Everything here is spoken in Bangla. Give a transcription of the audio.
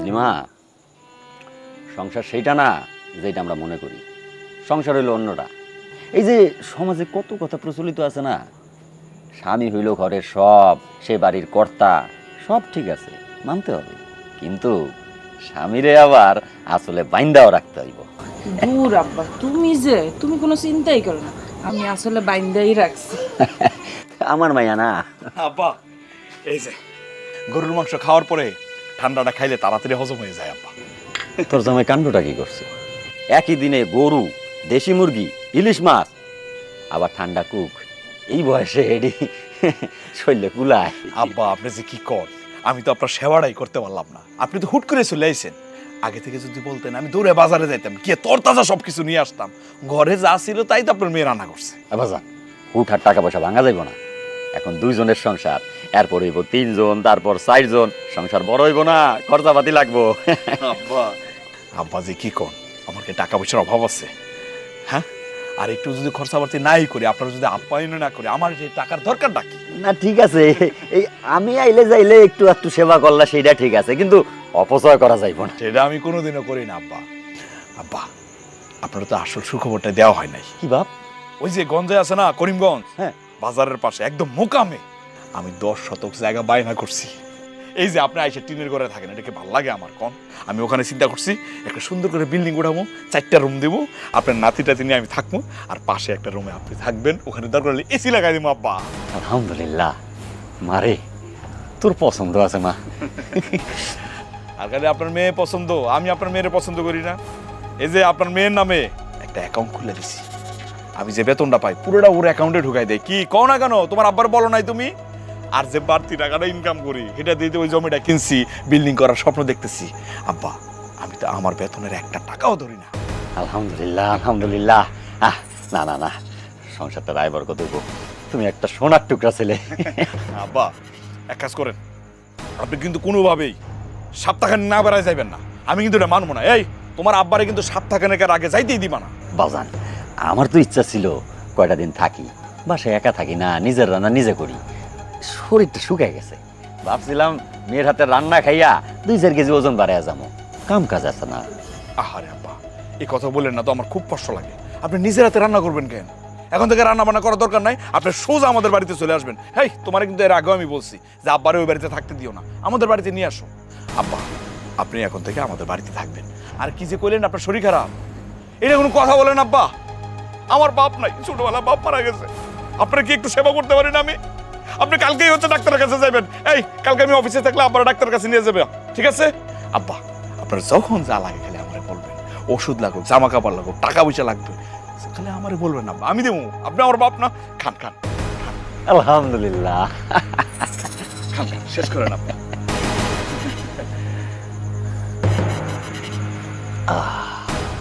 নীলিমা, সংসার সেইটা না যেটা আমরা মনে করি। সংসার হইল অন্যটা। এই যে সমাজে কত কথা প্রচলিত আছে না, স্বামী হইল ঘরের সব, সে বাড়ির কর্তা, সব ঠিক আছে, মানতে হবে, কিন্তু স্বামীরে আবার আসলে বাইন্দাও রাখতে হইব। দূর আব্বা, তুমি কোনো চিন্তাই করো না, আমি আসলে বাইন্দাই রাখছি। আমার মাইয়া না। আব্বা এই যে গরুর মাংস খাওয়ার পরে ঠান্ডাটা খাইলে তাড়াতাড়ি হজম হয়ে যায় আব্বা। তোর জামাই কাণ্ডটা কি করছে? একই দিনে গরু, দেশি মুরগি, ইলিশ মাছ, আবার ঠান্ডা কুক, এই বয়সে এডি শৈলে কুলায়। আব্বা আপনি যে কি কর, আমি তো আপনার সেবাটাই করতে পারলাম না। আপনি তো হুট করে চলে আইছেন। আগে থেকে যদি বলতেন আমি দৌড়ে বাজারে যাইতাম, গিয়ে তরতাজা সবকিছু নিয়ে আসতাম। ঘরে যা ছিল তাই তো আপনার মেয়ে রান্না করছে। বাজান, হুটহাট টাকা পয়সা ভাঙা যাইব না। এখন দুইজনের সংসার, এরপর হইব তিনজন, তারপর 4 জন, সংসার বড় হইব না, খরচাপাতি লাগবো। আব্বা আব্বা যে কি কর, আমার কি টাকা পয়সার অভাব আছে? হ্যাঁ, আর একটু যদি খরচাপাতি নাই করি, আপনারা যদি আপ্যায়ন না করে, আমার যে টাকার দরকারটা কি? না ঠিক আছে, এই আমি আইলে যাইলে একটু একটু সেবা করলা সেইটা ঠিক আছে, কিন্তু অপচয় করা যাইব না। সেটা আমি কোনোদিনও করি না আব্বা। আব্বা আপনারা তো আসল সুখবরটা দেওয়া হয় নাই। কি বাপ? ওই যে গঞ্জে আছে না, করিমগঞ্জ, হ্যাঁ। বাজারের পাশে একদম মোকামে আমি 10 শতক জায়গা বায়না করছি। এই যে আপনি আইসে টিনের ঘরে থাকেন, এটাকে ভালো লাগে আমার কোন? আমি ওখানে চিন্তা করছি একটা সুন্দর করে বিল্ডিং উঠাবো, 4টা রুম দেবো, আপনার নাতিটাতি নিয়ে আমি থাকবো, আর পাশে একটা রুমে আপনি থাকবেন, ওখানে দরকার হলে এসি লাগাই দিব আব্বা। আলহামদুলিল্লাহ, মারে তোর পছন্দ আছে মা। আর খালি আপনার মেয়ে পছন্দ, আমি আপনার মেয়ের পছন্দ করি না। এই যে আপনার মেয়ের নামে একটা অ্যাকাউন্ট খুলে দিছি, আমি যে বেতনটা পাই পুরোটা ওর অ্যাকাউন্টে ঢুকাই দেয়। কি কও না কেন, তোমার আব্বার বলো নাই তুমি? আর যে বাড়তি টাকাটা ইনকাম করি সেটা দিয়ে ওই জমিটা কিনছি, বিল্ডিং করার স্বপ্ন দেখতেছি। আব্বা আমি তো আমার বেতনের একটা টাকাও ধরি না। আলহামদুলিল্লাহ আলহামদুলিল্লাহ। না না না, সংসারটা রায় বরকত হইব। তুমি একটা সোনার টুকরা ছেলে। আব্বা এক কাজ করেন, আপনি কিন্তু কোনোভাবেই সপ্তাহখানেক না বেড়ায় যাইবেন না। আমি কিন্তু এটা মানবো না। এই তোমার আব্বারে কিন্তু সপ্তাহখানেকের আগে যাইতেই দিবা না। বাজান, আমার তো ইচ্ছা ছিল কয়টা দিন থাকি, বাসায় একা থাকি না, নিজের রান্না নিজে করি, শরীরটা শুকায় গেছে। ভাবছিলাম মেয়ের হাতে রান্না খাইয়া 2-4 কেজি ওজন বাড়াইয়া যাবো, কাম কাজ আছে না। আহারে আব্বা এই কথা বললেন না তো, আমার খুব কষ্ট লাগে। আপনি নিজের হাতে রান্না করবেন কেন? এখন থেকে রান্না বান্না করার দরকার নাই, আপনি সোজা আমাদের বাড়িতে চলে আসবেন। হেই তোমার কিন্তু এর আগেও আমি বলছি যে আব্বারে ওই বাড়িতে থাকতে দিও না, আমাদের বাড়িতে নিয়ে আসো। আব্বা আপনি এখন থেকে আমাদের বাড়িতে থাকবেন। আর কি যে কইলেন আপনার শরীর খারাপ, এটা কোনো কথা বলেন আব্বা? আমার বাপ নাই, ছোটবেলা বাপ মারা গেছে। আপনারা কি একটু সেবা করতে পারেন? আপনি কালকেই হচ্ছে ডাক্তারের কাছে যাবেন। এই কালকে আমি অফিসে থাকলে আব্বারা ডাক্তারের কাছে নিয়ে যাবে, ঠিক আছে? আব্বা আপনার যখন যা লাগে খালি আমারে বলবেন। ওষুধ লাগুক, জামা কাপড় লাগুক, টাকা পয়সা লাগবে, খালি আমারে বলবেন আব্বা, আমি দেবো। আপনি আমার বাপ না? খান খান আলহামদুলিল্লাহ। খান খান শেষ করেন আব্বা।